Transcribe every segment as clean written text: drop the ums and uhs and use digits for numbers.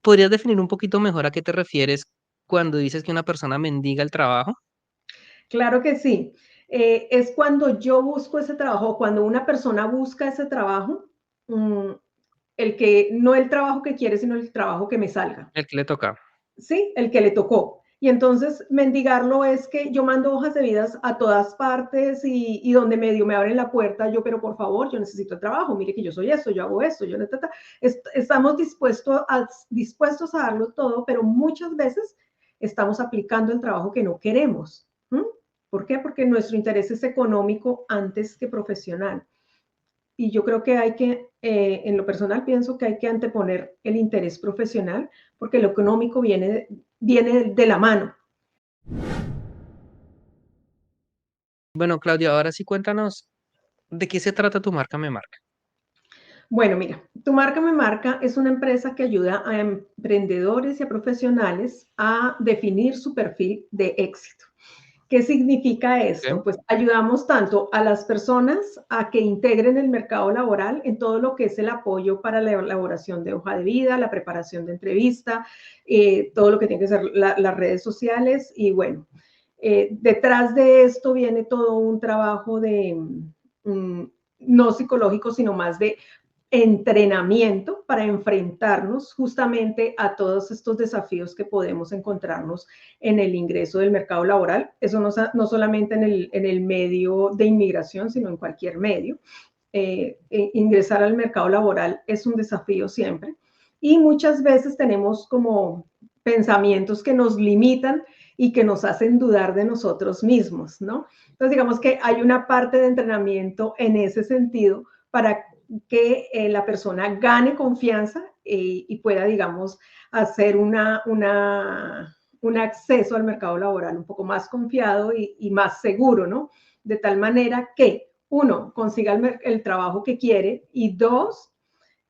¿Podrías definir un poquito mejor a qué te refieres cuando dices que una persona mendiga el trabajo? Claro que sí. Es cuando yo busco ese trabajo, cuando una persona busca ese trabajo, mm, no el trabajo que quiere, sino el trabajo que me salga. El que le toca. Sí, el que le tocó. Y entonces mendigarlo es que yo mando hojas de vidas a todas partes y donde medio me abren la puerta, yo, pero por favor, yo necesito el trabajo, mire que yo soy esto, yo hago esto, yo estamos dispuestos a darlo todo, pero muchas veces estamos aplicando el trabajo que no queremos. ¿Mm? ¿Por qué? Porque nuestro interés es económico antes que profesional. Y yo creo que en lo personal pienso que hay que anteponer el interés profesional porque lo económico viene de la mano. Bueno, Claudia, ahora sí cuéntanos de qué se trata tu marca Me Marca. Bueno, mira, Tu Marca Me Marca es una empresa que ayuda a emprendedores y a profesionales a definir su perfil de éxito. ¿Qué significa esto? ¿Ok? Pues ayudamos tanto a las personas a que integren el mercado laboral en todo lo que es el apoyo para la elaboración de hoja de vida, la preparación de entrevista, todo lo que tiene que ser las redes sociales y bueno, detrás de esto viene todo un trabajo mm, no psicológico, sino más de entrenamiento para enfrentarnos justamente a todos estos desafíos que podemos encontrarnos en el ingreso del mercado laboral. Eso no solamente en el medio de inmigración, sino en cualquier medio. Ingresar al mercado laboral es un desafío siempre. Y muchas veces tenemos como pensamientos que nos limitan y que nos hacen dudar de nosotros mismos, ¿no? Entonces, digamos que hay una parte de entrenamiento en ese sentido para que la persona gane confianza y pueda, digamos, hacer un acceso al mercado laboral un poco más confiado y más seguro, ¿no? De tal manera que, uno, consiga el trabajo que quiere y dos,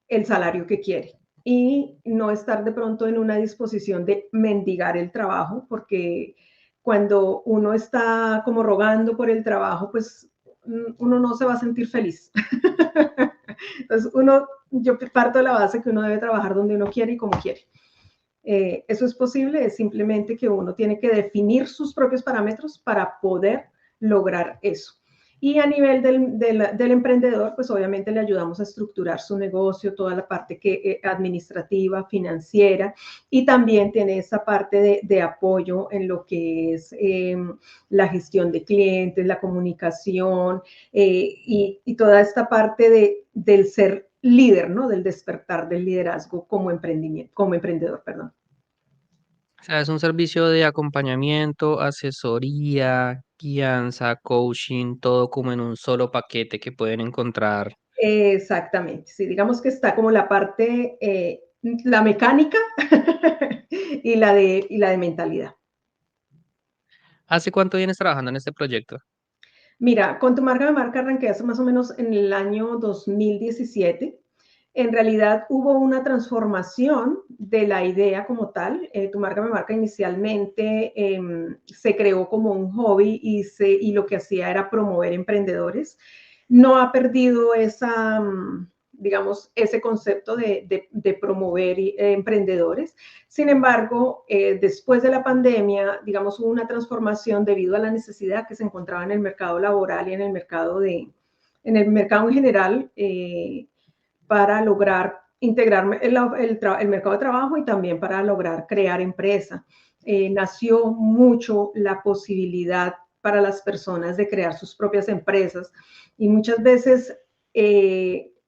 el salario que quiere. Y no estar de pronto en una disposición de mendigar el trabajo, porque cuando uno está como rogando por el trabajo, pues uno no se va a sentir feliz. Entonces, yo parto de la base que uno debe trabajar donde uno quiere y como quiere. Eso es posible, es simplemente que uno tiene que definir sus propios parámetros para poder lograr eso. Y a nivel del emprendedor, pues obviamente le ayudamos a estructurar su negocio, toda la parte administrativa, financiera, y también tiene esa parte de apoyo en lo que es la gestión de clientes, la comunicación y toda esta parte del ser líder, ¿no? Del despertar del liderazgo como emprendedor, perdón. O sea, es un servicio de acompañamiento, asesoría, guianza, coaching, todo como en un solo paquete que pueden encontrar. Exactamente, sí, digamos que está como la parte, la mecánica y la de mentalidad. ¿Hace cuánto vienes trabajando en este proyecto? Mira, con Tu Marca de Marca arranqué hace más o menos en el año 2017. En realidad hubo una transformación de la idea como tal. Tu Marca Me Marca inicialmente se creó como un hobby y lo que hacía era promover emprendedores. No ha perdido digamos, ese concepto de promover emprendedores. Sin embargo, después de la pandemia, digamos, hubo una transformación debido a la necesidad que se encontraba en el mercado laboral y en el mercado en general para lograr integrar el mercado de trabajo y también para lograr crear empresa. Nació mucho la posibilidad para las personas de crear sus propias empresas y muchas veces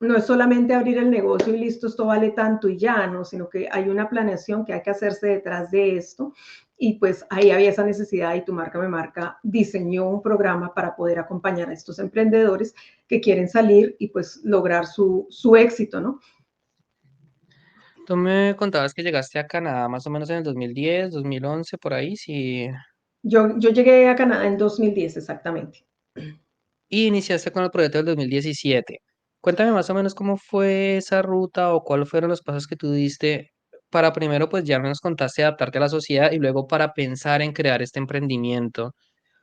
no es solamente abrir el negocio y listo, esto vale tanto y ya, ¿no? Sino que hay una planeación que hay que hacerse detrás de esto y pues ahí había esa necesidad y Tu Marca Me Marca diseñó un programa para poder acompañar a estos emprendedores que quieren salir y pues lograr su éxito, ¿no? Tú me contabas que llegaste a Canadá más o menos en el 2010, 2011, por ahí, sí. Yo llegué a Canadá en 2010 exactamente. Y iniciaste con el proyecto del 2017. Cuéntame más o menos cómo fue esa ruta o cuáles fueron los pasos que tú diste para primero, pues ya nos contaste adaptarte a la sociedad y luego para pensar en crear este emprendimiento.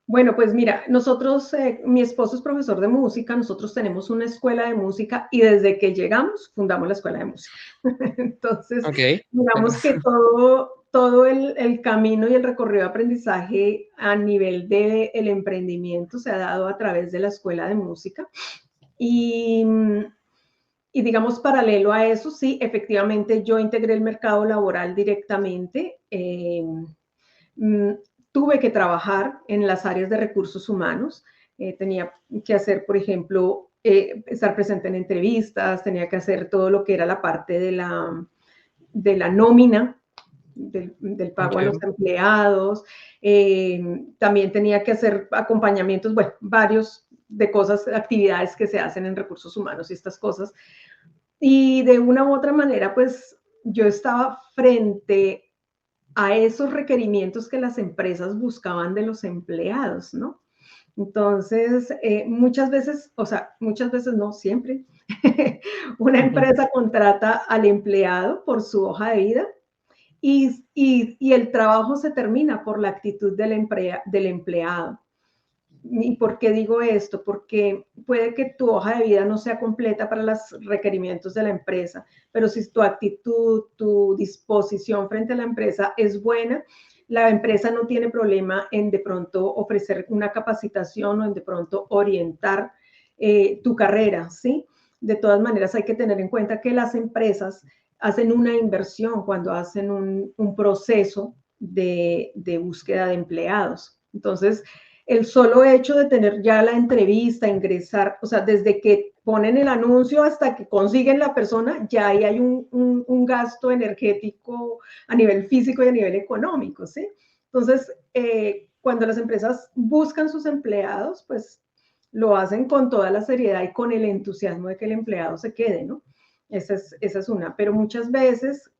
Bueno, pues mira, nosotros, mi esposo es profesor de música, nosotros tenemos una escuela de música y desde que llegamos fundamos la escuela de música. Entonces, Okey, bueno, digamos que todo el camino y el recorrido de aprendizaje a nivel del emprendimiento se ha dado a través de la escuela de música. Y, y digamos, paralelo a eso, sí, efectivamente yo integré el mercado laboral directamente. Mm, Tuve que trabajar en las áreas de recursos humanos. Tenía que hacer, por ejemplo, estar presente en entrevistas, tenía que hacer todo lo que era la parte de la nómina, del pago a okey, los empleados. También tenía que hacer acompañamientos, bueno, varios de cosas, actividades que se hacen en recursos humanos y estas cosas. Y de una u otra manera, pues yo estaba frente a esos requerimientos que las empresas buscaban de los empleados, ¿no? Entonces, muchas veces, o sea, muchas veces no, siempre, una ujú. empresa contrata al empleado por su hoja de vida y el trabajo se termina por la actitud del empleado. ¿Y por qué digo esto? Porque puede que tu hoja de vida no sea completa para los requerimientos de la empresa, pero si tu actitud, tu disposición frente a la empresa es buena, la empresa no tiene problema en de pronto ofrecer una capacitación o en de pronto orientar tu carrera, ¿sí? De todas maneras, hay que tener en cuenta que las empresas hacen una inversión cuando hacen un proceso de búsqueda de empleados. Entonces, el solo hecho de tener ya la entrevista, ingresar, o sea, desde que ponen el anuncio hasta que consiguen la persona, ya ahí hay un gasto energético a nivel físico y a nivel económico, ¿sí? Entonces, cuando las empresas buscan sus empleados, pues lo hacen con toda la seriedad y con el entusiasmo de que el empleado se quede, ¿no? Esa es una. Pero muchas veces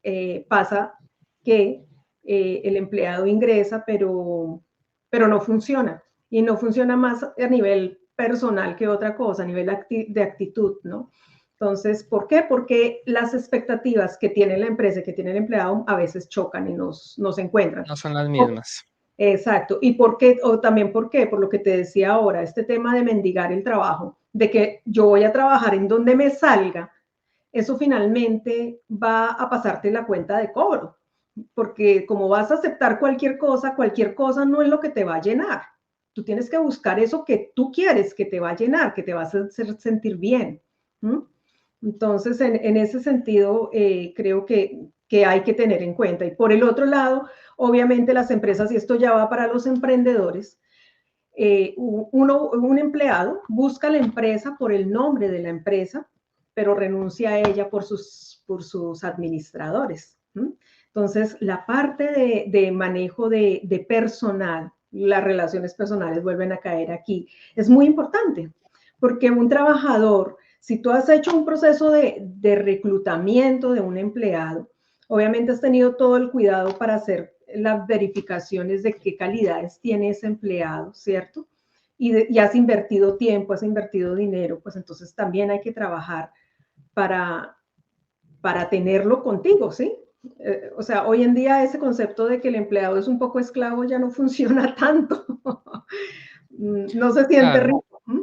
pasa que el empleado ingresa, pero no funciona y no funciona más a nivel personal que otra cosa, a nivel de actitud, ¿no? Entonces, ¿por qué? Porque las expectativas que tiene la empresa, que tiene el empleado, a veces chocan y no se encuentran. No son las O, mismas. exacto. ¿Y por qué? O también por qué, por lo que te decía ahora, este tema de mendigar el trabajo, de que yo voy a trabajar en donde me salga, eso finalmente va a pasarte la cuenta de cobro, porque como vas a aceptar cualquier cosa no es lo que te va a llenar. Tú tienes que buscar eso que tú quieres, que te va a llenar, que te va a hacer sentir bien. ¿Mm? Entonces, en ese sentido, creo que hay que tener en cuenta. Y por el otro lado, obviamente las empresas, y esto ya va para los emprendedores, un empleado busca la empresa por el nombre de la empresa, pero renuncia a ella por sus administradores. ¿Mm? Entonces, la parte de manejo de personal, las relaciones personales vuelven a caer aquí. Es muy importante, porque un trabajador, si tú has hecho un proceso de reclutamiento de un empleado, obviamente has tenido todo el cuidado para hacer las verificaciones de qué calidades tiene ese empleado, ¿cierto? Y has invertido tiempo, has invertido dinero, pues entonces también hay que trabajar para, para tenerlo contigo, ¿sí? O sea, hoy en día ese concepto de que el empleado es un poco esclavo ya no funciona tanto. No se siente Claro. rico. ¿Mm?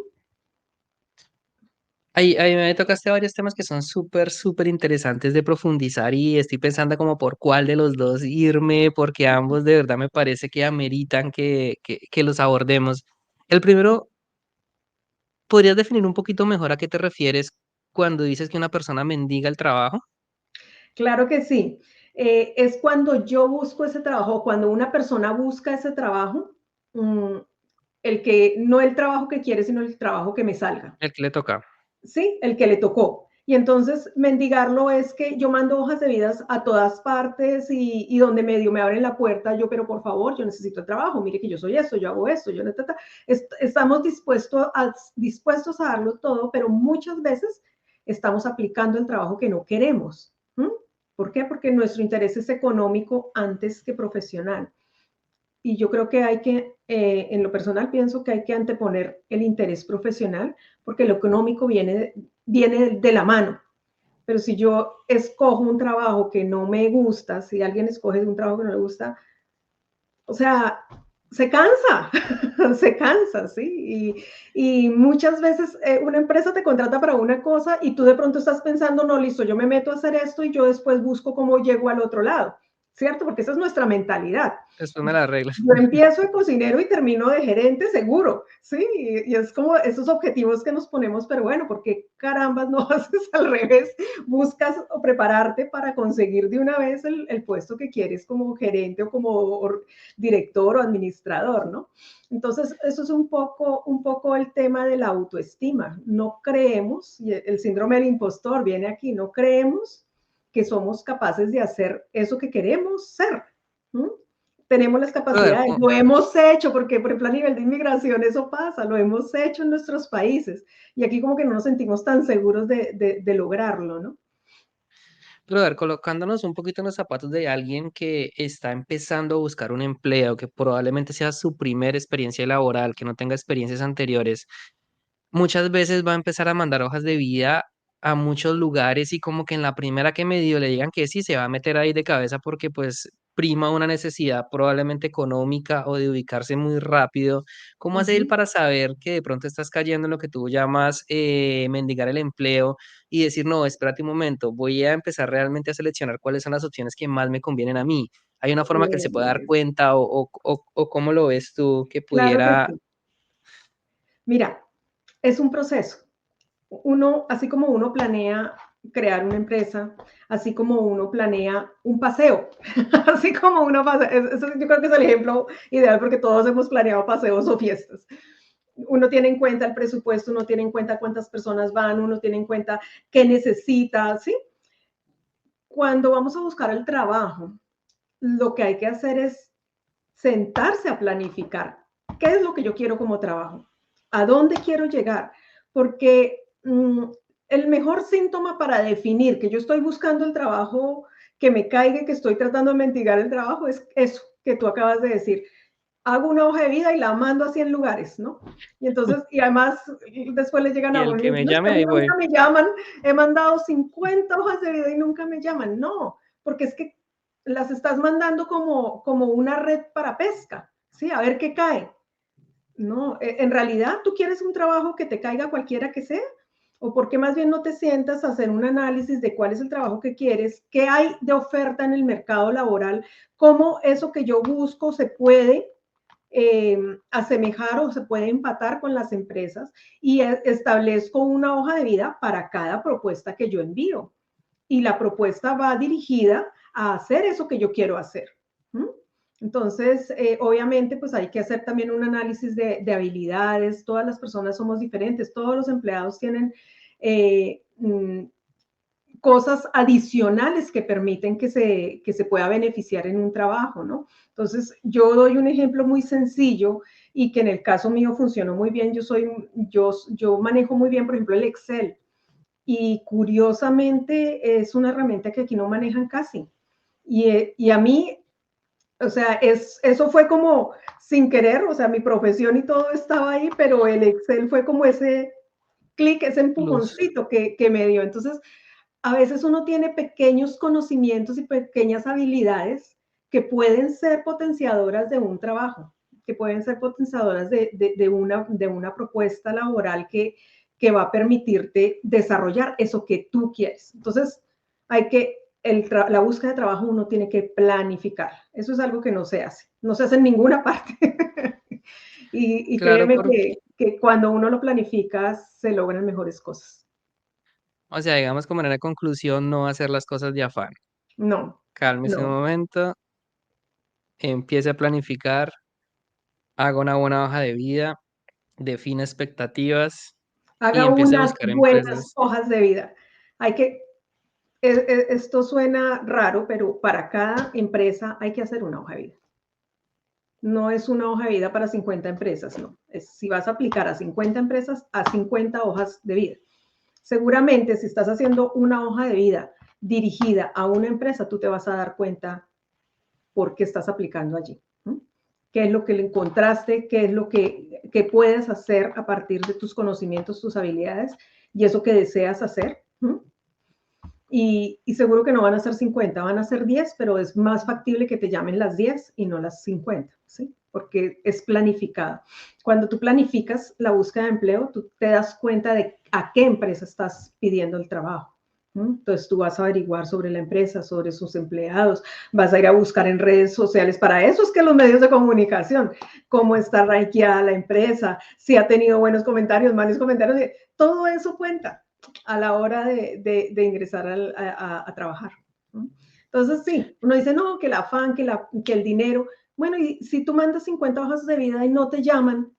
Ahí me tocaste varios temas que son súper, súper interesantes de profundizar y estoy pensando como por cuál de los 2 irme, porque ambos de verdad me parece que ameritan que los abordemos. El primero, ¿podrías definir un poquito mejor a qué te refieres cuando dices que una persona mendiga el trabajo? Claro que sí. Es cuando yo busco ese trabajo, cuando una persona busca ese trabajo, mm, no el trabajo que quiere, sino el trabajo que me salga. El que le toca. Sí, el que le tocó. Y entonces mendigarlo es que yo mando hojas de vidas a todas partes y donde medio me abren la puerta, yo, pero por favor, yo necesito el trabajo, mire que yo soy esto, yo hago esto, yo estamos dispuestos a darlo todo, pero muchas veces estamos aplicando el trabajo que no queremos. ¿Mm? ¿Por qué? Porque nuestro interés es económico antes que profesional. Y yo creo que en lo personal pienso que hay que anteponer el interés profesional porque lo económico viene de la mano. Pero si yo escojo un trabajo que no me gusta, si alguien escoge un trabajo que no le gusta, o sea, se cansa, se cansa, ¿sí? Y muchas veces una empresa te contrata para una cosa y tú de pronto estás pensando, no, listo, yo me meto a hacer esto y yo después busco cómo llego al otro lado, ¿cierto? Porque esa es nuestra mentalidad. Después me la arreglas. Yo empiezo de cocinero y termino de gerente seguro, ¿sí? Y es como esos objetivos que nos ponemos, pero bueno, ¿por qué carambas no haces al revés? Buscas o prepararte para conseguir de una vez el puesto que quieres como gerente o como director o administrador, ¿no? Entonces, eso es un poco el tema de la autoestima. No creemos, y el síndrome del impostor viene aquí, no creemos que somos capaces de hacer eso que queremos ser. ¿Mm? Tenemos las Brother, capacidades, lo hemos hecho, porque por ejemplo a nivel de inmigración eso pasa, lo hemos hecho en nuestros países y aquí como que no nos sentimos tan seguros de lograrlo, ¿no? brother, colocándonos un poquito en los zapatos de alguien que está empezando a buscar un empleo, que probablemente sea su primera experiencia laboral, que no tenga experiencias anteriores, muchas veces va a empezar a mandar hojas de vida a muchos lugares y como que en la primera que medio le digan que sí, se va a meter ahí de cabeza porque pues prima una necesidad probablemente económica o de ubicarse muy rápido. ¿Cómo hace él Ujú. para saber que de pronto estás cayendo en lo que tú llamas mendigar el empleo y decir, no, espérate un momento, voy a empezar realmente a seleccionar cuáles son las opciones que más me convienen a mí? ¿Hay una forma que él se pueda dar cuenta o cómo lo ves tú que Claro que pudiera... sí. Mira, es un proceso. Uno, así como uno planea crear una empresa, así como uno planea un paseo, así como uno pasea, eso yo creo que es el ejemplo ideal porque todos hemos planeado paseos o fiestas. Uno tiene en cuenta el presupuesto, uno tiene en cuenta cuántas personas van, uno tiene en cuenta qué necesita, ¿sí? Cuando vamos a buscar el trabajo, lo que hay que hacer es sentarse a planificar qué es lo que yo quiero como trabajo, a dónde quiero llegar, porque el mejor síntoma para definir que yo estoy buscando el trabajo que me caiga, que estoy tratando de mentigar el trabajo, es eso que tú acabas de decir. Hago una hoja de vida y la mando a 100 lugares, ¿no? Y entonces, y además, después le llegan Y a el uno y que me dicen, no, es que llame, a mí ahí nunca voy. me llaman, he mandado 50 hojas de vida y nunca me llaman. No, porque es que las estás mandando como una red para pesca, ¿sí? A ver qué cae. No, en realidad tú quieres un trabajo que te caiga cualquiera que sea, o porque más bien no te sientas a hacer un análisis de cuál es el trabajo que quieres, qué hay de oferta en el mercado laboral, cómo eso que yo busco se puede asemejar o se puede empatar con las empresas y establezco una hoja de vida para cada propuesta que yo envío. Y la propuesta va dirigida a hacer eso que yo quiero hacer. ¿Mm? Entonces, obviamente, pues hay que hacer también un análisis de habilidades. Todas las personas somos diferentes, todos los empleados tienen cosas adicionales que permiten que se pueda beneficiar en un trabajo, ¿no? Entonces, yo doy un ejemplo muy sencillo y que en el caso mío funcionó muy bien. Yo manejo muy bien, por ejemplo, el Excel y curiosamente es una herramienta que aquí no manejan casi. Y a mí, o sea, eso fue como sin querer, o sea, mi profesión y todo estaba ahí, pero el Excel fue como ese clic, ese Luz. empujoncito que me dio. Entonces, a veces uno tiene pequeños conocimientos y pequeñas habilidades que pueden ser potenciadoras de un trabajo, que pueden ser potenciadoras de una propuesta laboral que va a permitirte desarrollar eso que tú quieres. Entonces, hay que, la búsqueda de trabajo uno tiene que planificar. Eso es algo que no se hace en ninguna parte. Y Claro, créeme porque, que cuando uno lo planifica, se logran mejores cosas. o sea, digamos como en una conclusión, no hacer las cosas de afán. No, Cálmese un no. momento, empiece a planificar, haga una buena hoja de vida, define expectativas y Haga empiece a unas buscar buenas empresas. hojas de vida. Hay que, esto suena raro, pero para cada empresa hay que hacer una hoja de vida. No es una hoja de vida para 50 empresas, no. Si vas a aplicar a 50 empresas, a 50 hojas de vida. Seguramente si estás haciendo una hoja de vida dirigida a una empresa, tú te vas a dar cuenta por qué estás aplicando allí. ¿No? ¿Qué es lo que le encontraste? ¿Qué es lo que puedes hacer a partir de tus conocimientos, tus habilidades y eso que deseas hacer? ¿No? Y seguro que no van a ser 50, van a ser 10, pero es más factible que te llamen las 10 y no las 50. ¿Sí? porque es planificado. Cuando tú planificas la búsqueda de empleo, tú te das cuenta de a qué empresa estás pidiendo el trabajo. Entonces tú vas a averiguar sobre la empresa, sobre sus empleados, vas a ir a buscar en redes sociales. Para eso es que los medios de comunicación, cómo está rankeada la empresa, si ha tenido buenos comentarios, malos comentarios, todo eso cuenta a la hora de ingresar a trabajar. Entonces sí, uno dice, no, que el afán, que el dinero. Bueno, y si tú mandas 50 hojas de vida y no te llaman,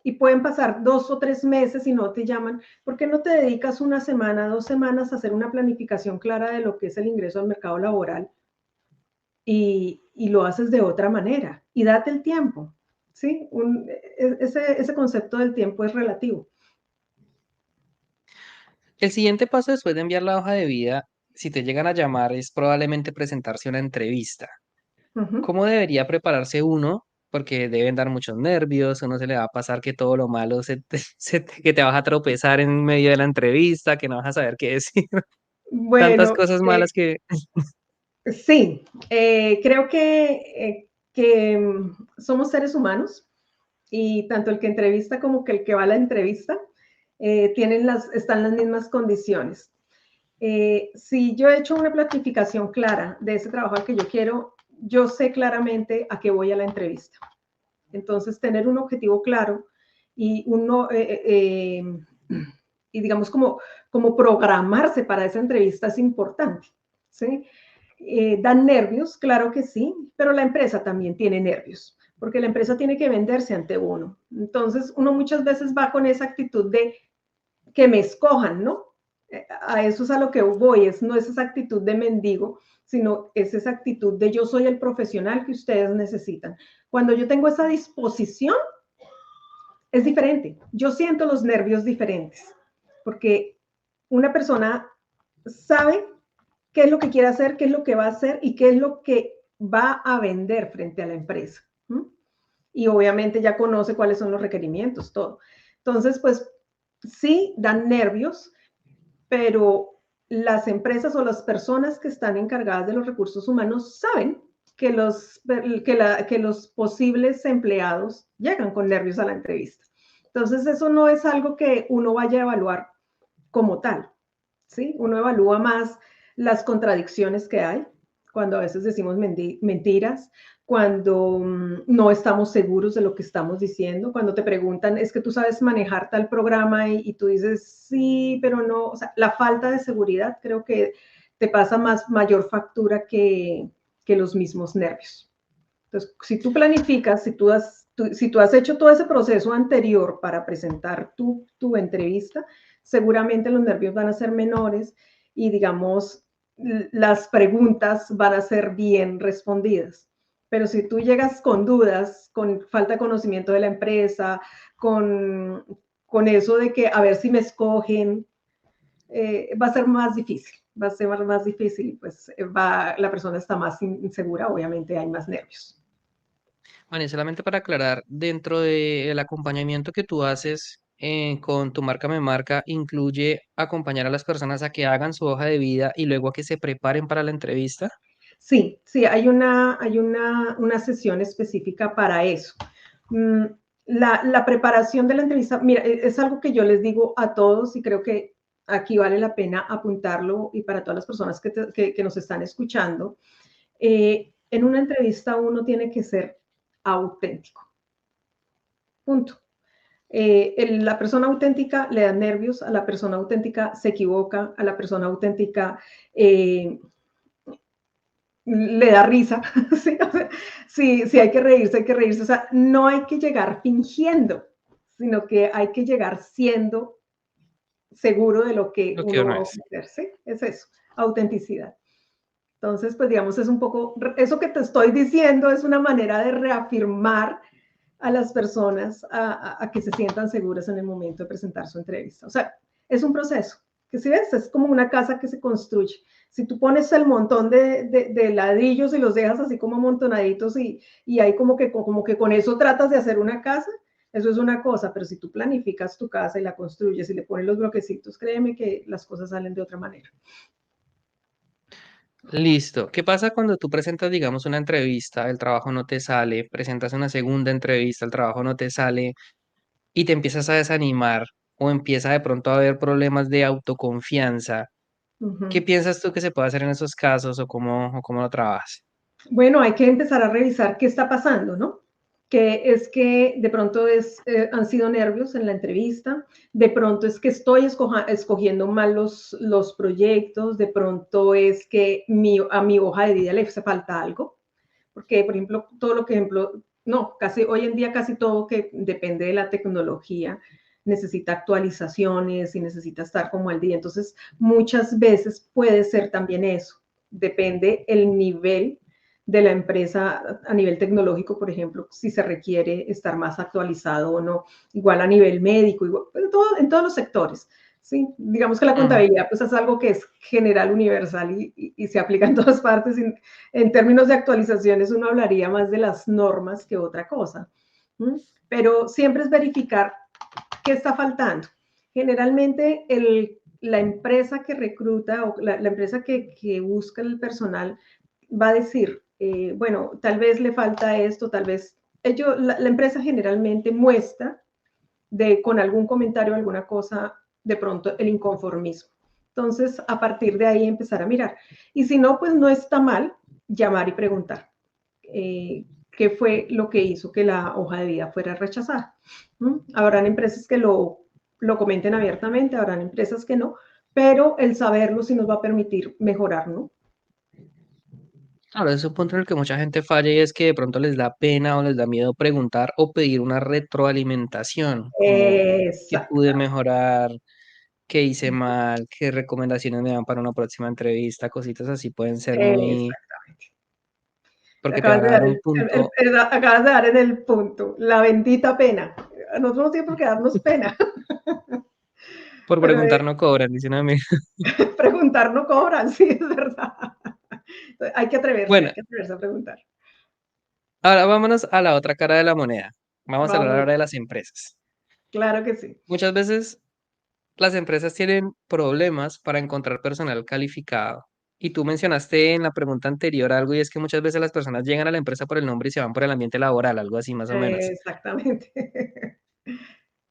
y pueden pasar 2 o 3 meses y no te llaman, ¿por qué no te dedicas una semana, 2 semanas a hacer una planificación clara de lo que es el ingreso al mercado laboral y lo haces de otra manera? Y date el tiempo, ¿sí? Ese concepto del tiempo es relativo. El siguiente paso después de enviar la hoja de vida, si te llegan a llamar, es probablemente presentarse a una entrevista. Uh -huh. ¿Cómo debería prepararse uno? Porque deben dar muchos nervios, uno se le va a pasar que todo lo malo que te vas a tropezar en medio de la entrevista, que no vas a saber qué decir, tantas Bueno, cosas malas que sí, creo que somos seres humanos y tanto el que entrevista como que el que va a la entrevista están en las mismas condiciones. Si yo he hecho una planificación clara de ese trabajo al que yo quiero, yo sé claramente a qué voy a la entrevista. Entonces, tener un objetivo claro y y digamos como programarse para esa entrevista es importante, ¿sí? Dan nervios, claro que sí, pero la empresa también tiene nervios, porque la empresa tiene que venderse ante uno. Entonces, uno muchas veces va con esa actitud de que me escojan, ¿no? A eso es a lo que voy, no es esa actitud de mendigo, sino es esa actitud de yo soy el profesional que ustedes necesitan. Cuando yo tengo esa disposición, es diferente. Yo siento los nervios diferentes, porque una persona sabe qué es lo que quiere hacer, qué es lo que va a hacer y qué es lo que va a vender frente a la empresa. Y obviamente ya conoce cuáles son los requerimientos, todo. Entonces, pues sí, dan nervios, pero las empresas o las personas que están encargadas de los recursos humanos saben que los posibles empleados llegan con nervios a la entrevista. Entonces, eso no es algo que uno vaya a evaluar como tal, ¿sí? Uno evalúa más las contradicciones que hay, cuando a veces decimos mentiras, cuando no estamos seguros de lo que estamos diciendo, cuando te preguntan, es que tú sabes manejar tal programa y tú dices, sí, pero no, o sea, la falta de seguridad creo que te pasa mayor factura que los mismos nervios. Entonces, si tú planificas, si tú has hecho todo ese proceso anterior para presentar tu entrevista, seguramente los nervios van a ser menores y, digamos, las preguntas van a ser bien respondidas. Pero si tú llegas con dudas, con falta de conocimiento de la empresa, con eso de que a ver si me escogen, va a ser más difícil. Va a ser más difícil, pues la persona está más insegura, obviamente hay más nervios. bueno, y solamente para aclarar, dentro del acompañamiento que tú haces con tu marca Me Marca, ¿incluye acompañar a las personas a que hagan su hoja de vida y luego a que se preparen para la entrevista? Sí, sí, una sesión específica para eso. Mm, la preparación de la entrevista, mira, es algo que yo les digo a todos y creo que aquí vale la pena apuntarlo y para todas las personas que nos están escuchando. En una entrevista uno tiene que ser auténtico. Punto. La persona auténtica le da nervios, a la persona auténtica se equivoca, a la persona auténtica le da risa. Sí, o sea, sí, hay que reírse, hay que reírse. O sea, no hay que llegar fingiendo, sino que hay que llegar siendo seguro de lo que Lo que uno uno va a es. ofrecer. ¿Sí? Es eso, autenticidad. Entonces, pues digamos, es un poco, eso que te estoy diciendo es una manera de reafirmar a las personas a que se sientan seguras en el momento de presentar su entrevista. O sea, es un proceso, que si ves, es como una casa que se construye. Si tú pones el montón de ladrillos y los dejas así como amontonaditos y hay como que con eso tratas de hacer una casa, eso es una cosa, pero si tú planificas tu casa y la construyes y le pones los bloquecitos, créeme que las cosas salen de otra manera. Listo. ¿Qué pasa cuando tú presentas, digamos, una entrevista, el trabajo no te sale, presentas una segunda entrevista, el trabajo no te sale y te empiezas a desanimar o empieza de pronto a haber problemas de autoconfianza? ¿Qué Ujú. piensas tú que se puede hacer en esos casos o cómo lo trabajas? Bueno, hay que empezar a revisar qué está pasando, ¿no? Que es que de pronto han sido nervios en la entrevista, de pronto es que estoy escogiendo mal los proyectos, de pronto es que a mi hoja de vida le hace falta algo, porque, por ejemplo, todo lo que, ejemplo, no, casi hoy en día casi todo que depende de la tecnología necesita actualizaciones y necesita estar como al día. Entonces, muchas veces puede ser también eso. Depende el nivel de la empresa a nivel tecnológico, por ejemplo, si se requiere estar más actualizado o no, igual a nivel médico, igual, en todos los sectores. Sí, digamos que la Mm, contabilidad pues es algo que es general, universal y se aplica en todas partes. En términos de actualizaciones uno hablaría más de las normas que otra cosa. Pero siempre es verificar qué está faltando. Generalmente la empresa que recluta o la empresa que busca el personal va a decir, bueno, tal vez le falta esto, tal vez la empresa generalmente muestra con algún comentario, alguna cosa, de pronto el inconformismo. Entonces, a partir de ahí empezar a mirar. Y si no, pues no está mal llamar y preguntar qué fue lo que hizo que la hoja de vida fuera rechazada. Habrán empresas que lo comenten abiertamente, habrán empresas que no, pero el saberlo sí nos va a permitir mejorar, ¿no? claro, es un punto en el que mucha gente falla y es que de pronto les da pena o les da miedo preguntar o pedir una retroalimentación, como qué pude Exactamente. mejorar, qué hice mal, qué recomendaciones me dan para una próxima entrevista, cositas así pueden ser muy, Exactamente. porque te van a dar un punto Acabas de dar en el punto, la bendita pena. A nosotros no tiene por qué darnos pena, por pero preguntar no cobran, dicen a mí. preguntar no cobran, sí, es verdad. Bueno, Hay que atreverse a preguntar. ahora vámonos a la otra cara de la moneda. Vamos a hablar Vamos, ahora de las empresas. claro que sí. Muchas veces las empresas tienen problemas para encontrar personal calificado. Y tú mencionaste en la pregunta anterior algo y es que muchas veces las personas llegan a la empresa por el nombre y se van por el ambiente laboral, algo así más o menos. Exactamente.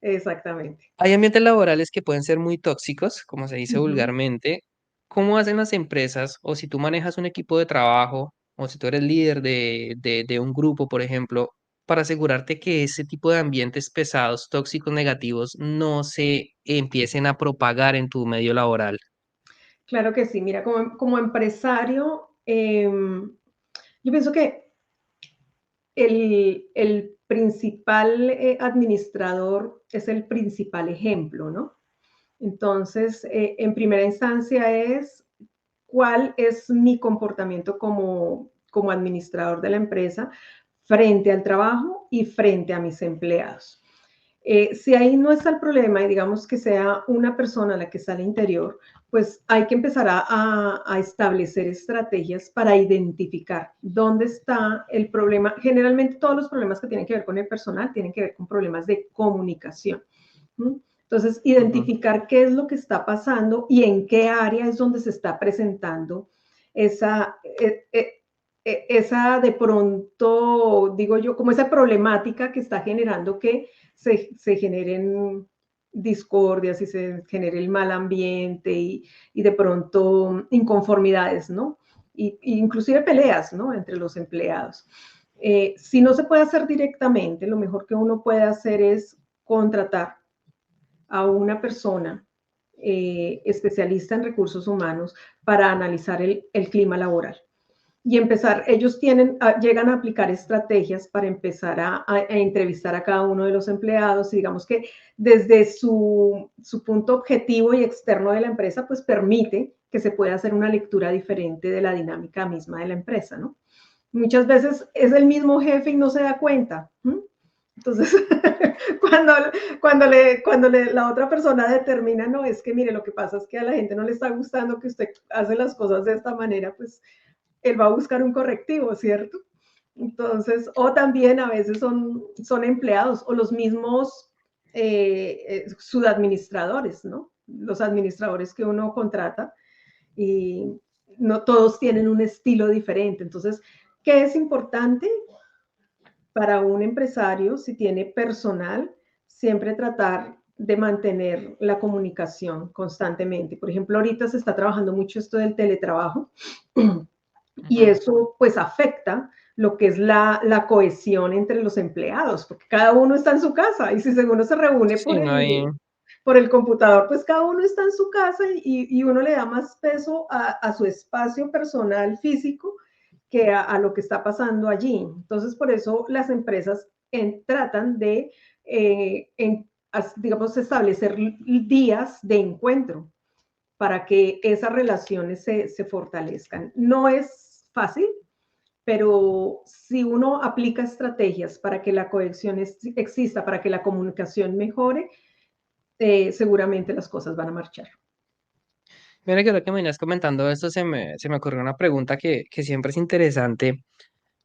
Exactamente. Hay ambientes laborales que pueden ser muy tóxicos, como se dice Ujú. vulgarmente. ¿Cómo hacen las empresas o si tú manejas un equipo de trabajo o si tú eres líder de un grupo, por ejemplo, para asegurarte que ese tipo de ambientes pesados, tóxicos, negativos, no se empiecen a propagar en tu medio laboral? Claro que sí. Mira, como empresario, yo pienso que el principal administrador es el principal ejemplo, ¿no? Entonces, en primera instancia es cuál es mi comportamiento como administrador de la empresa frente al trabajo y frente a mis empleados. Si ahí no está el problema y digamos que sea una persona la que está al interior, pues hay que empezar a establecer estrategias para identificar dónde está el problema. Generalmente todos los problemas que tienen que ver con el personal tienen que ver con problemas de comunicación. Entonces, Ujú. identificar qué es lo que está pasando y en qué área es donde se está presentando esa, esa de pronto, digo yo, como esa problemática que está generando que se generen discordias y se genere el mal ambiente y de pronto inconformidades, ¿no? Inclusive peleas, ¿no? Entre los empleados. Si no se puede hacer directamente, lo mejor que uno puede hacer es contratar a una persona especialista en recursos humanos para analizar el clima laboral y empezar, llegan a aplicar estrategias para empezar a entrevistar a cada uno de los empleados y digamos que desde su punto objetivo y externo de la empresa, pues permite que se pueda hacer una lectura diferente de la dinámica misma de la empresa, ¿no? Muchas veces es el mismo jefe y no se da cuenta. Entonces, cuando, la otra persona determina, no, es que mire, lo que pasa es que a la gente no le está gustando que usted hace las cosas de esta manera, pues él va a buscar un correctivo, ¿cierto? Entonces, o también a veces son empleados o los mismos subadministradores, ¿no? Los administradores que uno contrata y, no todos tienen un estilo diferente. Entonces, ¿qué es importante para un empresario si tiene personal? Siempre tratar de mantener la comunicación constantemente. Por ejemplo, ahorita se está trabajando mucho esto del teletrabajo y Ujú. eso pues afecta lo que es la cohesión entre los empleados, porque cada uno está en su casa y si uno se reúne Sí, no hay, por el computador, pues cada uno está en su casa y uno le da más peso a su espacio personal físico que a lo que está pasando allí. Entonces, por eso las empresas tratan de, digamos, establecer días de encuentro para que esas relaciones se fortalezcan. No es fácil, pero si uno aplica estrategias para que la cohesión exista, para que la comunicación mejore, seguramente las cosas van a marchar. mira que ahora que me venías comentando esto, se me ocurrió una pregunta que siempre es interesante.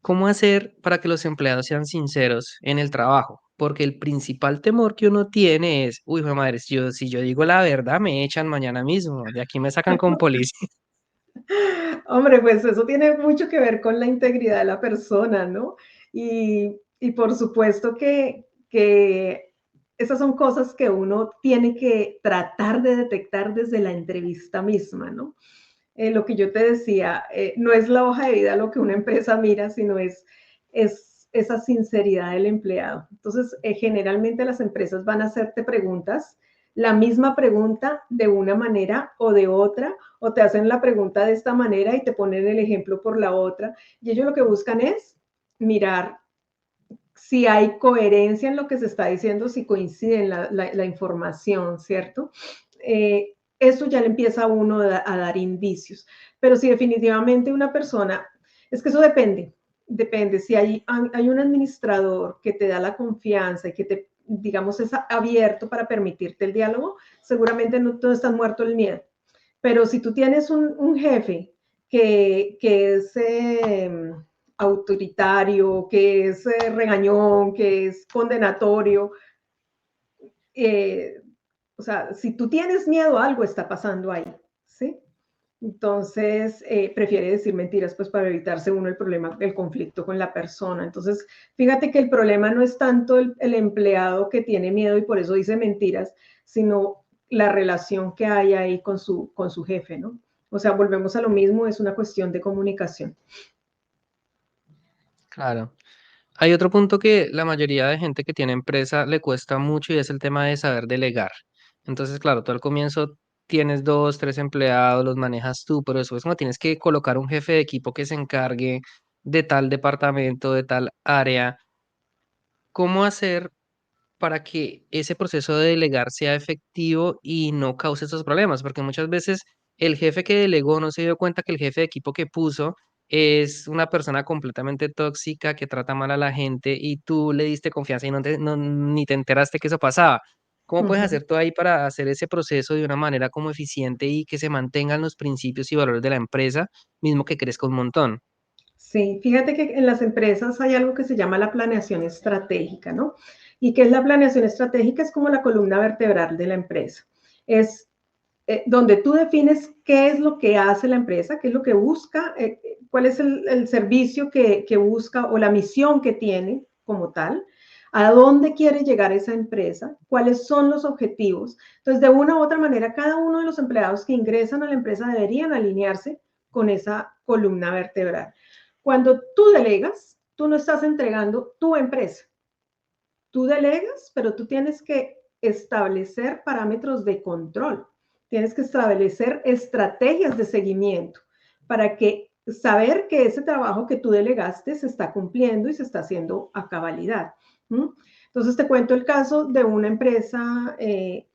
¿Cómo hacer para que los empleados sean sinceros en el trabajo? Porque el principal temor que uno tiene es, uy, jue madre, si yo digo la verdad, me echan mañana mismo, de aquí me sacan con policía. Hombre, pues eso tiene mucho que ver con la integridad de la persona, ¿no? Y por supuesto que esas son cosas que uno tiene que tratar de detectar desde la entrevista misma, ¿no? Lo que yo te decía, no es la hoja de vida lo que una empresa mira, sino es esa sinceridad del empleado. Entonces, generalmente las empresas van a hacerte preguntas, la misma pregunta de una manera o de otra, o te hacen la pregunta de esta manera y te ponen el ejemplo por la otra. Y ellos lo que buscan es mirar si hay coherencia en lo que se está diciendo, si coincide la información, ¿cierto? Eso ya le empieza a uno a dar indicios. Pero si definitivamente una persona, es que eso depende. Si hay un administrador que te da la confianza y que te, digamos, es abierto para permitirte el diálogo, seguramente no estás muerto el miedo. Pero si tú tienes un jefe que es autoritario, que es regañón, que es condenatorio, eh, o sea, si tú tienes miedo, algo está pasando ahí, ¿sí? Entonces, prefiere decir mentiras pues para evitarse uno el problema, el conflicto con la persona. Entonces, fíjate que el problema no es tanto el empleado que tiene miedo y por eso dice mentiras, sino la relación que hay ahí con su jefe, ¿no? O sea, volvemos a lo mismo, es una cuestión de comunicación. Claro. Hay otro punto que la mayoría de gente que tiene empresa le cuesta mucho y es el tema de saber delegar. Entonces, claro, tú al comienzo tienes dos, tres empleados, los manejas tú, pero después como tienes que colocar un jefe de equipo que se encargue de tal departamento, de tal área, ¿cómo hacer para que ese proceso de delegar sea efectivo y no cause esos problemas? Porque muchas veces el jefe que delegó no se dio cuenta que el jefe de equipo que puso es una persona completamente tóxica que trata mal a la gente y tú le diste confianza y ni te enteraste que eso pasaba. ¿Cómo Uh puedes -huh. hacer tú ahí para hacer ese proceso de una manera como eficiente y que se mantengan los principios y valores de la empresa, mismo que crezca un montón? Sí, fíjate que en las empresas hay algo que se llama la planeación estratégica, ¿no? ¿Y qué es la planeación estratégica? Es como la columna vertebral de la empresa. Es donde tú defines qué es lo que hace la empresa, qué es lo que busca, cuál es el servicio que busca o la misión que tiene como tal, a dónde quiere llegar esa empresa, cuáles son los objetivos. Entonces, de una u otra manera, cada uno de los empleados que ingresan a la empresa deberían alinearse con esa columna vertebral. Cuando tú delegas, tú no estás entregando tu empresa. Tú delegas, pero tú tienes que establecer parámetros de control. Tienes que establecer estrategias de seguimiento para que saber que ese trabajo que tú delegaste se está cumpliendo y se está haciendo a cabalidad. Entonces te cuento el caso de una empresa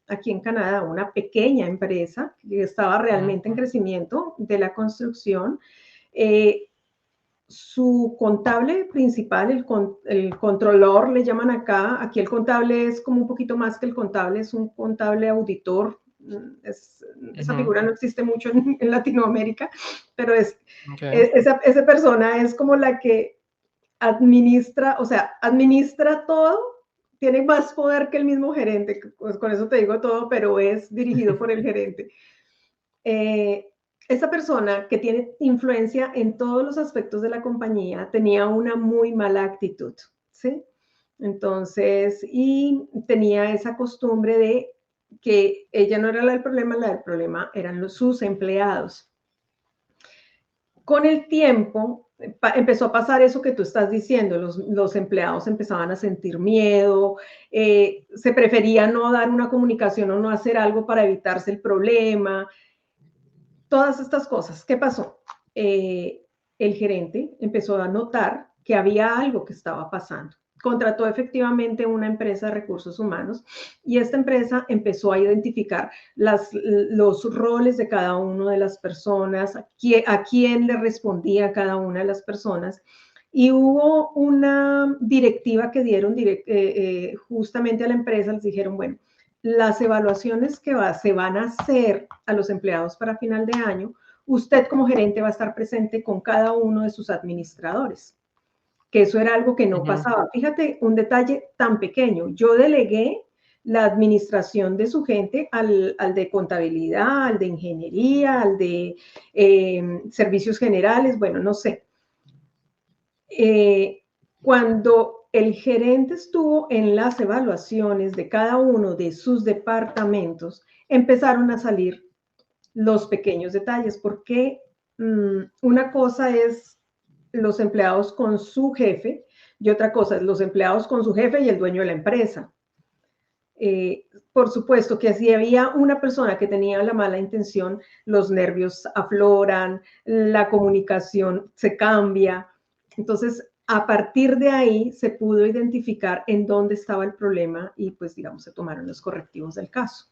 aquí en Canadá, una pequeña empresa que estaba realmente en crecimiento de la construcción. Eh, Su contable principal, el controlador le llaman acá, aquí el contable es como un poquito más que el contable, es un contable auditor, esa Ujú, figura no existe mucho en Latinoamérica, pero okey. esa persona es como la que administra, o sea, administra todo, tiene más poder que el mismo gerente, pues con eso te digo todo, pero es dirigido por el gerente. Eh, esa persona que tiene influencia en todos los aspectos de la compañía tenía una muy mala actitud, ¿sí? Entonces, y tenía esa costumbre de que ella no era la del problema eran sus empleados. Con el tiempo empezó a pasar eso que tú estás diciendo, los empleados empezaban a sentir miedo, se prefería no dar una comunicación o no hacer algo para evitarse el problema, todas estas cosas. ¿Qué pasó? El gerente empezó a notar que había algo que estaba pasando. Contrató efectivamente una empresa de recursos humanos y esta empresa empezó a identificar los roles de cada una de las personas, a quién le respondía cada una de las personas. Y hubo una directiva que dieron justamente a la empresa, les dijeron, bueno, las evaluaciones que se van a hacer a los empleados para final de año, usted como gerente va a estar presente con cada uno de sus administradores, que eso era algo que no Ujú. pasaba. Fíjate, un detalle tan pequeño. Yo delegué la administración de su gente al de contabilidad, al de ingeniería, al de servicios generales, bueno, no sé. Cuando el gerente estuvo en las evaluaciones de cada uno de sus departamentos, empezaron a salir los pequeños detalles, porque una cosa es los empleados con su jefe y otra cosa es los empleados con su jefe y el dueño de la empresa. Por supuesto que si había una persona que tenía la mala intención, los nervios afloran, la comunicación se cambia. Entonces, a partir de ahí se pudo identificar en dónde estaba el problema y pues digamos se tomaron los correctivos del caso.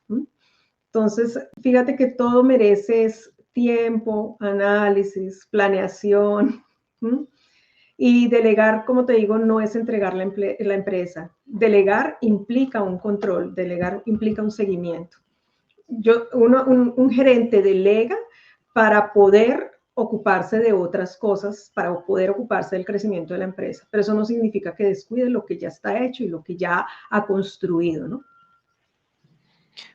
Entonces, fíjate que todo merece tiempo, análisis, planeación. Y delegar, como te digo, no es entregar la empresa. Delegar implica un control, delegar implica un seguimiento. Un gerente delega para poder ocuparse de otras cosas, para poder ocuparse del crecimiento de la empresa. Pero eso no significa que descuide lo que ya está hecho y lo que ya ha construido, ¿no?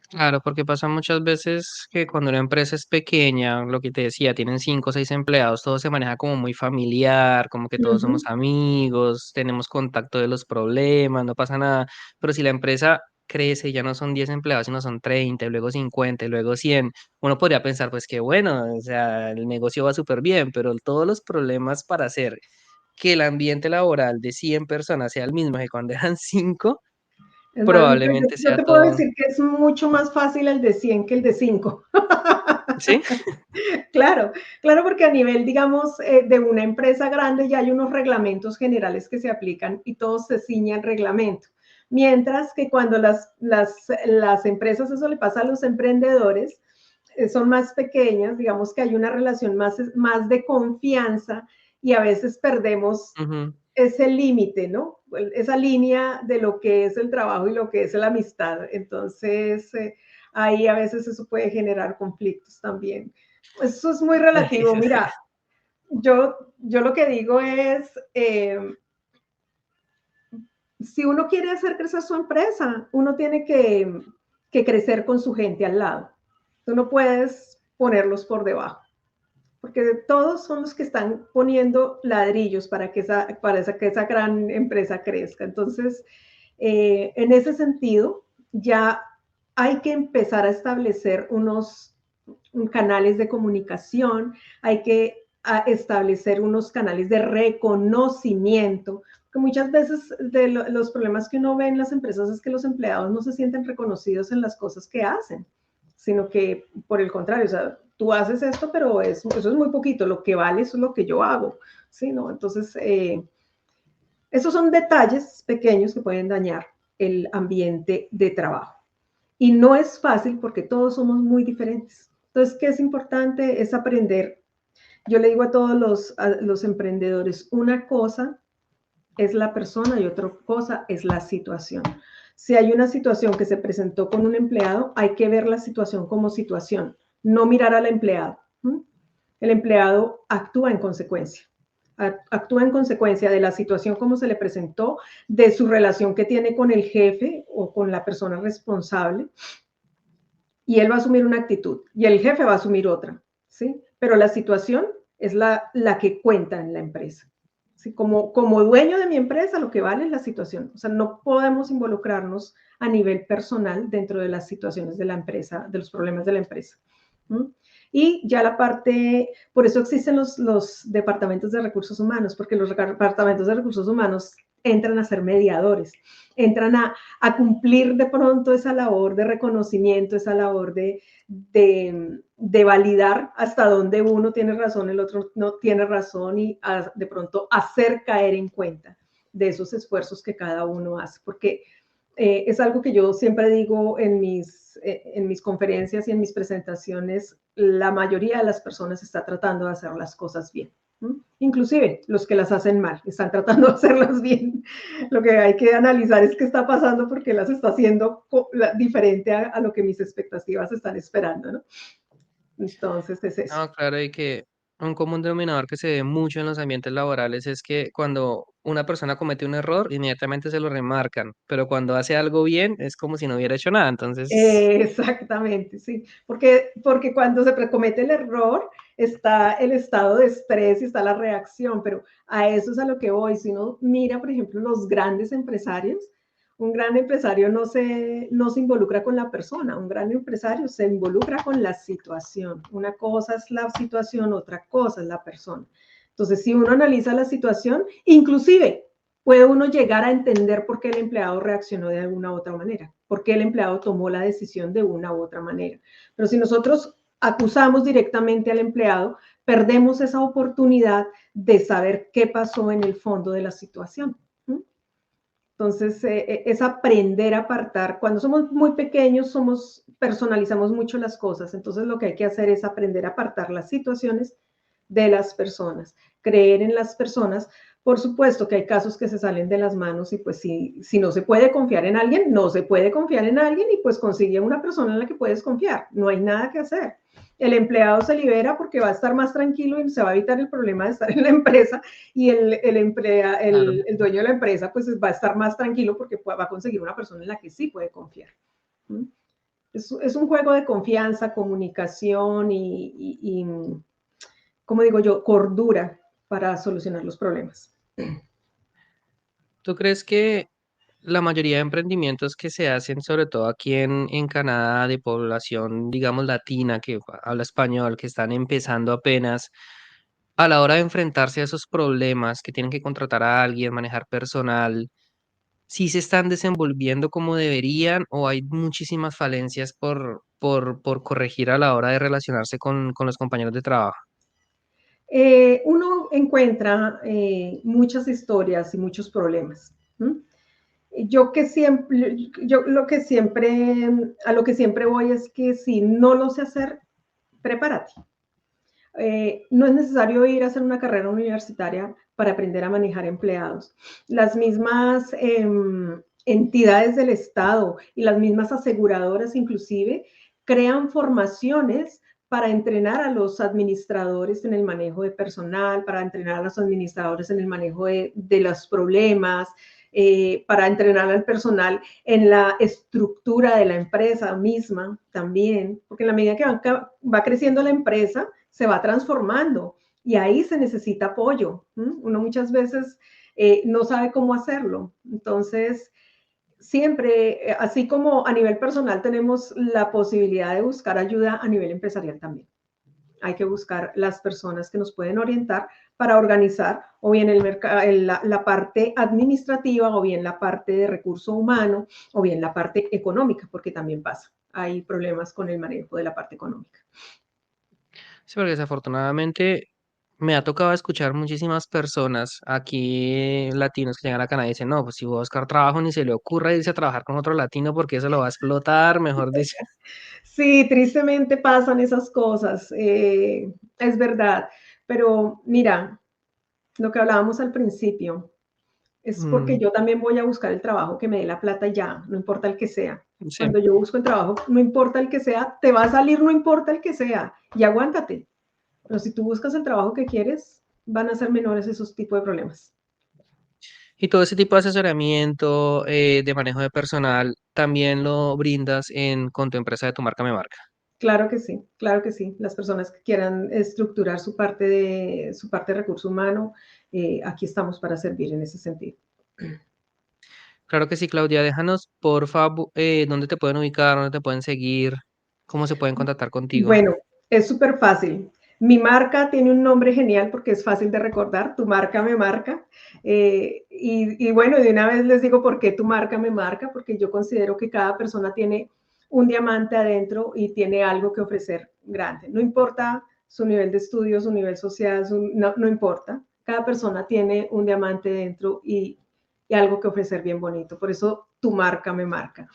Claro, porque pasa muchas veces que cuando una empresa es pequeña, lo que te decía, tienen 5 o 6 empleados, todo se maneja como muy familiar, como que todos somos Ujú. amigos, tenemos contacto de los problemas, no pasa nada. Pero si la empresa crece, ya no son 10 empleados, sino son 30, y luego 50, y luego 100, uno podría pensar, pues que bueno, o sea, el negocio va súper bien, pero todos los problemas para hacer que el ambiente laboral de 100 personas sea el mismo que cuando eran 5, Es más, probablemente yo sea te puedo todo. decir que es mucho más fácil el de 100 que el de 5. ¿Sí? Claro, claro, porque a nivel, digamos, de una empresa grande ya hay unos reglamentos generales que se aplican y todos se ciñen al reglamento. Mientras que cuando las empresas, eso le pasa a los emprendedores, son más pequeñas, digamos que hay una relación más de confianza y a veces perdemos Ujú. ese límite, ¿no? Esa línea de lo que es el trabajo y lo que es la amistad. Entonces, ahí a veces eso puede generar conflictos también. Eso es muy relativo. Mira, yo lo que digo es, si uno quiere hacer crecer su empresa, uno tiene que crecer con su gente al lado. Tú no puedes ponerlos por debajo, porque todos son los que están poniendo ladrillos que esa gran empresa crezca. Entonces, en ese sentido, ya hay que empezar a establecer unos canales de comunicación, hay que establecer unos canales de reconocimiento, que muchas veces los problemas que uno ve en las empresas es que los empleados no se sienten reconocidos en las cosas que hacen, sino que por el contrario, o sea, tú haces esto, pero eso es muy poquito, lo que vale es lo que yo hago, ¿sí? ¿No? Entonces, esos son detalles pequeños que pueden dañar el ambiente de trabajo. Y no es fácil porque todos somos muy diferentes. Entonces, ¿qué es importante? Es aprender. Yo le digo a todos los emprendedores, una cosa es la persona y otra cosa es la situación. Si hay una situación que se presentó con un empleado, hay que ver la situación como situación, no mirar al empleado. El empleado actúa en consecuencia. Actúa en consecuencia de la situación como se le presentó, de su relación que tiene con el jefe o con la persona responsable, y él va a asumir una actitud y el jefe va a asumir otra, ¿sí? pero la situación es la que cuenta en la empresa. ¿Sí? Como dueño de mi empresa, lo que vale es la situación. O sea, no podemos involucrarnos a nivel personal dentro de las situaciones de la empresa, de los problemas de la empresa. ¿Mm? Y ya la parte, por eso existen los departamentos de recursos humanos, porque los departamentos de recursos humanos entran a ser mediadores, entran a cumplir de pronto esa labor de reconocimiento, esa labor de validar hasta dónde uno tiene razón, el otro no tiene razón y de pronto hacer caer en cuenta de esos esfuerzos que cada uno hace, porque es algo que yo siempre digo en mis conferencias y en mis presentaciones, la mayoría de las personas está tratando de hacer las cosas bien. Inclusive los que las hacen mal, están tratando de hacerlas bien. Lo que hay que analizar es qué está pasando porque las está haciendo diferente a lo que mis expectativas están esperando, ¿no? Entonces es eso. No, claro, y que un común denominador que se ve mucho en los ambientes laborales es que cuando una persona comete un error, inmediatamente se lo remarcan, pero cuando hace algo bien es como si no hubiera hecho nada. Entonces, Exactamente, sí, porque cuando se comete el error está el estado de estrés y está la reacción, pero a eso es a lo que voy. Si uno mira, por ejemplo, los grandes empresarios, un gran empresario no se involucra con la persona, un gran empresario se involucra con la situación. Una cosa es la situación, otra cosa es la persona. Entonces, si uno analiza la situación, inclusive puede uno llegar a entender por qué el empleado reaccionó de alguna u otra manera, por qué el empleado tomó la decisión de una u otra manera. Pero si nosotros acusamos directamente al empleado, perdemos esa oportunidad de saber qué pasó en el fondo de la situación. Entonces, es aprender a apartar. Cuando somos muy pequeños, personalizamos mucho las cosas. Entonces, lo que hay que hacer es aprender a apartar las situaciones de las personas, creer en las personas. Por supuesto que hay casos que se salen de las manos y pues si no se puede confiar en alguien, no se puede confiar en alguien y pues consigue una persona en la que puedes confiar. No hay nada que hacer. El empleado se libera porque va a estar más tranquilo y se va a evitar el problema de estar en la empresa y claro. el dueño de la empresa pues va a estar más tranquilo porque va a conseguir una persona en la que sí puede confiar. Es un juego de confianza, comunicación y como digo yo, cordura para solucionar los problemas. ¿Tú crees que la mayoría de emprendimientos que se hacen, sobre todo aquí en Canadá, de población, digamos, latina, que habla español, que están empezando apenas, a la hora de enfrentarse a esos problemas, que tienen que contratar a alguien, manejar personal, sí se están desenvolviendo como deberían o hay muchísimas falencias por corregir a la hora de relacionarse con los compañeros de trabajo? Uno encuentra muchas historias y muchos problemas. Yo que siempre, yo lo que siempre, a lo que siempre voy es que si no lo sé hacer, prepárate. No es necesario ir a hacer una carrera universitaria para aprender a manejar empleados. Las mismas entidades del Estado y las mismas aseguradoras inclusive crean formaciones para entrenar a los administradores en el manejo de personal, para entrenar a los administradores en el manejo de los problemas, para entrenar al personal en la estructura de la empresa misma también, porque en la medida que va creciendo la empresa, se va transformando y ahí se necesita apoyo. Uno muchas veces no sabe cómo hacerlo. Entonces, siempre, así como a nivel personal tenemos la posibilidad de buscar ayuda a nivel empresarial también. Hay que buscar las personas que nos pueden orientar para organizar o bien la parte administrativa o bien la parte de recurso humano o bien la parte económica, porque también pasa. Hay problemas con el manejo de la parte económica. Sí, porque desafortunadamente me ha tocado escuchar muchísimas personas aquí latinos que llegan a Canadá y dicen, no, pues si voy a buscar trabajo ni se le ocurra irse a trabajar con otro latino porque eso lo va a explotar, mejor dicho. Sí, tristemente pasan esas cosas, es verdad. Pero mira, lo que hablábamos al principio, es porque Mm, yo también voy a buscar el trabajo que me dé la plata y ya, no importa el que sea. sí. Cuando yo busco el trabajo, no importa el que sea, te va a salir, no importa el que sea, y aguántate. Pero si tú buscas el trabajo que quieres, van a ser menores esos tipos de problemas. Y todo ese tipo de asesoramiento, de manejo de personal, también lo brindas con tu empresa de Tu Marca Me Marca. claro que sí. Las personas que quieran estructurar su parte de recurso humano, aquí estamos para servir en ese sentido. Claro que sí, Claudia, déjanos por favor dónde te pueden ubicar, dónde te pueden seguir, cómo se pueden contactar contigo. Bueno, es súper fácil. Mi marca tiene un nombre genial porque es fácil de recordar, tu marca me marca. Y bueno, de una vez les digo por qué tu marca me marca, porque yo considero que cada persona tiene un diamante adentro y tiene algo que ofrecer grande. No importa su nivel de estudio, su nivel social, no, no importa. Cada persona tiene un diamante dentro y algo que ofrecer bien bonito. Por eso tu marca me marca.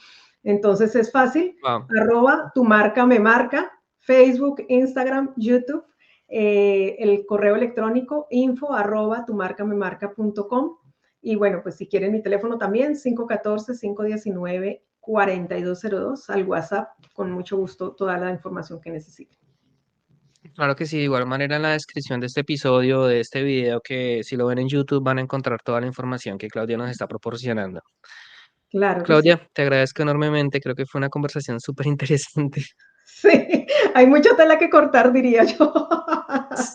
Entonces es fácil, Wow. arroba tu marca me marca, Facebook, Instagram, YouTube, el correo electrónico info arroba tu marca me marca.com. Y bueno, pues si quieren mi teléfono también, 514-519-4202, al WhatsApp, con mucho gusto toda la información que necesiten. Claro que sí, de igual manera en la descripción de este episodio, de este video, que si lo ven en YouTube van a encontrar toda la información que Claudia nos está proporcionando. Claro que sí. Claudia, te agradezco enormemente, creo que fue una conversación súper interesante. Sí, hay mucha tela que cortar, diría yo.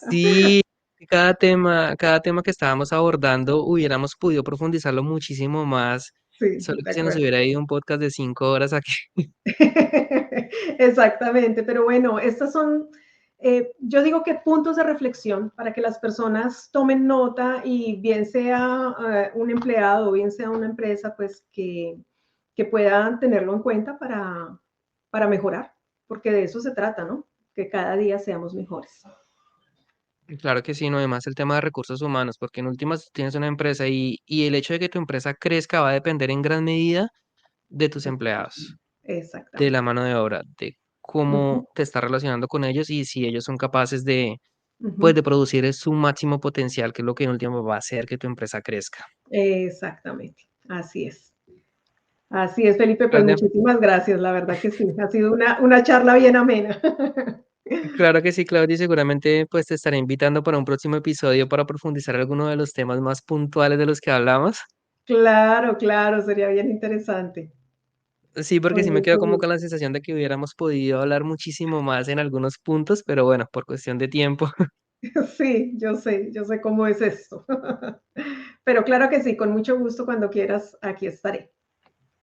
Sí, cada tema que estábamos abordando hubiéramos podido profundizarlo muchísimo más, Sí, solo de que se nos acuerdo. hubiera ido un podcast de 5 horas aquí. Exactamente, pero bueno, estas son, yo digo que puntos de reflexión para que las personas tomen nota y bien sea un empleado o bien sea una empresa, pues que puedan tenerlo en cuenta para mejorar, porque de eso se trata, ¿no? Que cada día seamos mejores. Claro que sí, no, además el tema de recursos humanos, porque en últimas tienes una empresa y el hecho de que tu empresa crezca va a depender en gran medida de tus empleados, de la Exactamente. mano de obra, de Ujú, cómo te estás relacionando con ellos y si ellos son capaces de, pues, ujú. de producir su máximo potencial, que es lo que en último va a hacer que tu empresa crezca. Exactamente, así es. Así es, Felipe, pues Claudia, muchísimas gracias, la verdad que sí, ha sido una charla bien amena. claro que sí, Claudia, y seguramente pues te estaré invitando para un próximo episodio para profundizar alguno de los temas más puntuales de los que hablamos. Claro, claro, sería bien interesante. Sí, porque Con sí me quedo mucho como con gusto. la sensación de que hubiéramos podido hablar muchísimo más en algunos puntos, pero bueno, por cuestión de tiempo. Sí, yo sé cómo es esto. Pero claro que sí, con mucho gusto, cuando quieras, aquí estaré.